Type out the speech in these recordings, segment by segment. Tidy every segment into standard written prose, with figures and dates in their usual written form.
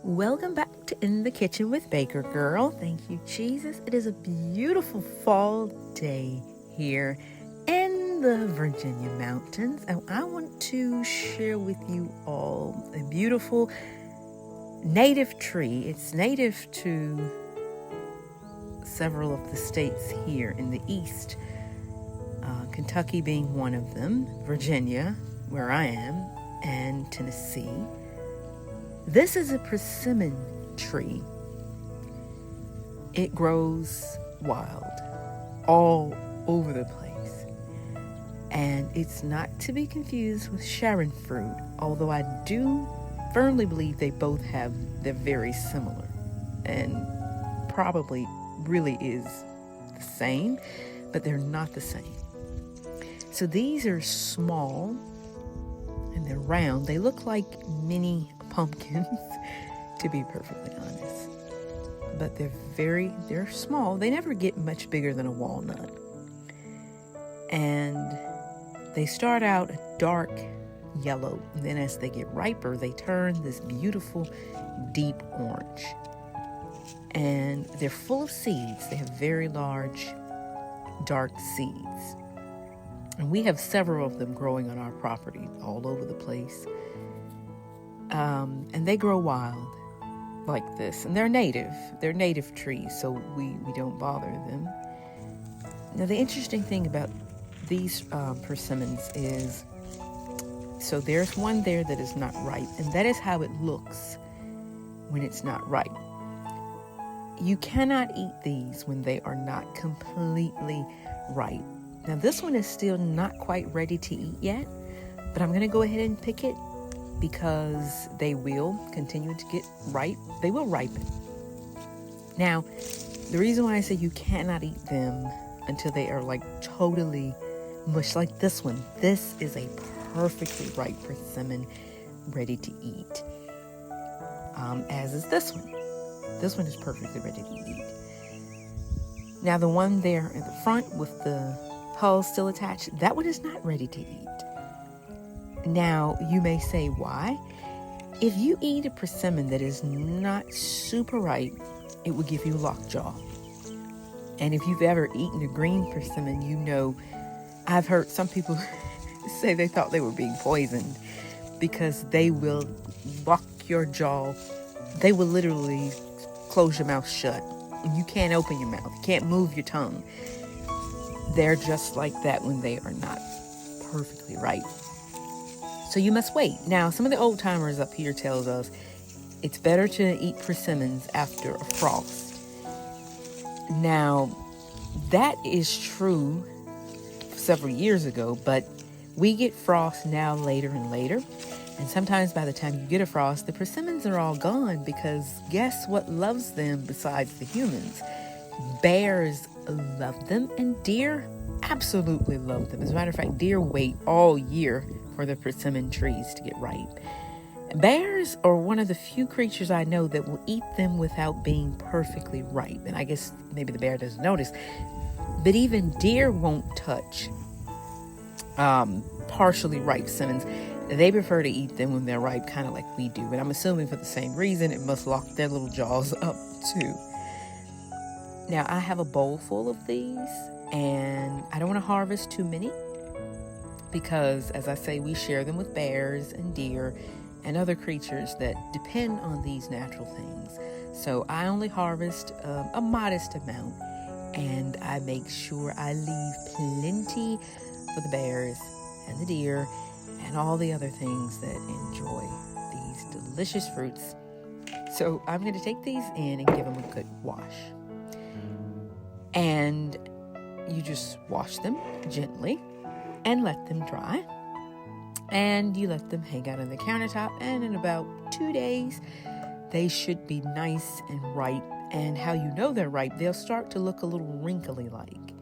Welcome back to In the Kitchen with Baker Girl. Thank you, Jesus. It is a beautiful fall day here in the Virginia mountains, and I want to share with you all a beautiful native tree. It's native to several of the states here in the east, Kentucky being one of them, Virginia, where I am, and Tennessee. This is a persimmon tree. It grows wild all over the place. And it's not to be confused with Sharon fruit, although I do firmly believe they're very similar and probably really is the same, but they're not the same. So these are small and they're round. They look like mini pumpkins, to be perfectly honest. But they're small. They never get much bigger than a walnut. And they start out a dark yellow, and then as they get riper, they turn this beautiful deep orange. And they're full of seeds. They have very large, dark seeds. And we have several of them growing on our property all over the place. And they grow wild like this. And they're native trees, so we don't bother them. Now, the interesting thing about these persimmons is, so there's one there that is not ripe, and that is how it looks when it's not ripe. You cannot eat these when they are not completely ripe. Now, this one is still not quite ready to eat yet, but I'm going to go ahead and pick it because they will continue to get ripe. They will ripen. Now, the reason why I say you cannot eat them until they are like totally mush, like this one. This is a perfectly ripe persimmon ready to eat, as is this one. This one is perfectly ready to eat. Now, the one there at the front with the hull still attached, that one is not ready to eat. Now, you may say, why? If you eat a persimmon that is not super ripe, it will give you lockjaw. And if you've ever eaten a green persimmon, you know, I've heard some people say they thought they were being poisoned because they will lock your jaw. They will literally close your mouth shut. You can't open your mouth. You can't move your tongue. They're just like that when they are not perfectly ripe. So you must wait. Now, some of the old timers up here tells us it's better to eat persimmons after a frost. Now, that is true several years ago, but we get frost now later and later. And sometimes by the time you get a frost, the persimmons are all gone because guess what loves them besides the humans? Bears love them and deer absolutely love them. As a matter of fact, deer wait all year for the persimmon trees to get ripe. Bears are one of the few creatures I know that will eat them without being perfectly ripe. And I guess maybe the bear doesn't notice. But even deer won't touch partially ripe persimmons. They prefer to eat them when they're ripe, kind of like we do. And I'm assuming for the same reason, it must lock their little jaws up too. Now, I have a bowl full of these, and I don't want to harvest too many because, as I say, we share them with bears and deer and other creatures that depend on these natural things. So I only harvest a modest amount, and I make sure I leave plenty for the bears and the deer and all the other things that enjoy these delicious fruits. So I'm going to take these in and give them a good wash. And you just wash them gently and let them dry. And you let them hang out on the countertop. And in about 2 days, they should be nice and ripe. And how you know they're ripe, they'll start to look a little wrinkly like.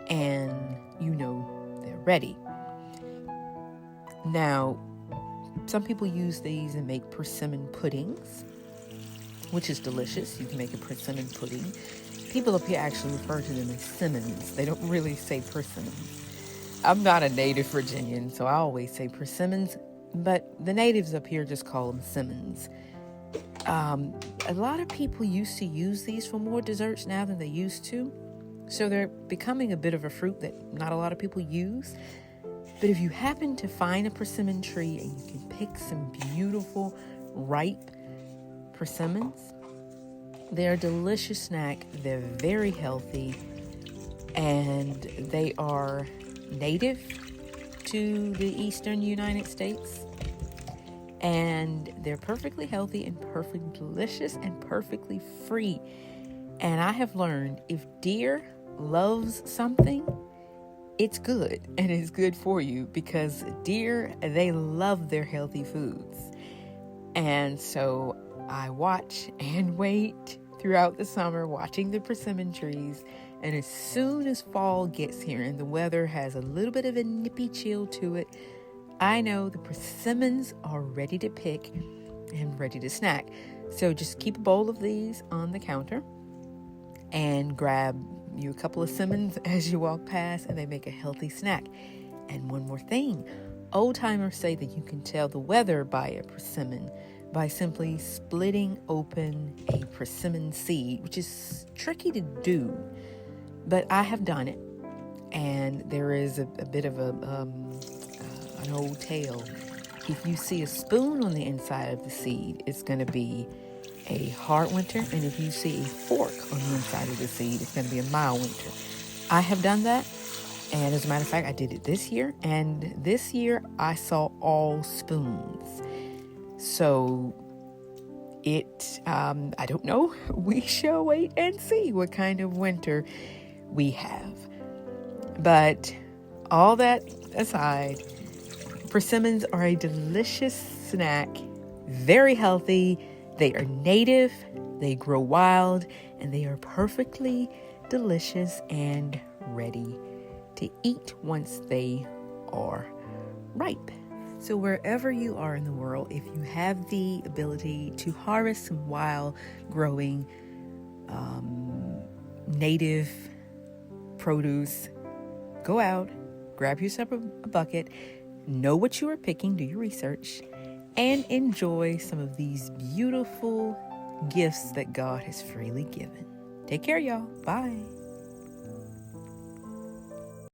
And you know they're ready. Now, some people use these and make persimmon puddings, which is delicious. You can make a persimmon pudding. People up here actually refer to them as Simmons. They don't really say persimmons. I'm not a native Virginian, so I always say persimmons, but the natives up here just call them Simmons. A lot of people used to use these for more desserts now than they used to. So they're becoming a bit of a fruit that not a lot of people use. But if you happen to find a persimmon tree and you can pick some beautiful, ripe persimmons, they're a delicious snack. They're very healthy, and they are native to the eastern United States. And they're perfectly healthy and perfectly delicious and perfectly free. And I have learned if deer loves something, it's good, and it's good for you, because deer, they love their healthy foods. And so I watch and wait throughout the summer, watching the persimmon trees. And as soon as fall gets here and the weather has a little bit of a nippy chill to it, I know the persimmons are ready to pick and ready to snack. So just keep a bowl of these on the counter and grab you a couple of simmons as you walk past, and they make a healthy snack. And one more thing, old timers say that you can tell the weather by a persimmon by simply splitting open a persimmon seed, which is tricky to do, but I have done it. And there is a bit of an old tale. If you see a spoon on the inside of the seed, it's going to be a hard winter. And if you see a fork on the inside of the seed, it's going to be a mild winter. I have done that. And as a matter of fact, I did it this year. And this year I saw all spoons. So I don't know. We shall wait and see what kind of winter we have. But all that aside, persimmons are a delicious snack, very healthy. They are native, they grow wild, and they are perfectly delicious and ready to eat once they are ripe. So wherever you are in the world, if you have the ability to harvest some wild growing native produce, go out, grab yourself a bucket, know what you are picking, do your research, and enjoy some of these beautiful gifts that God has freely given. Take care, y'all. Bye.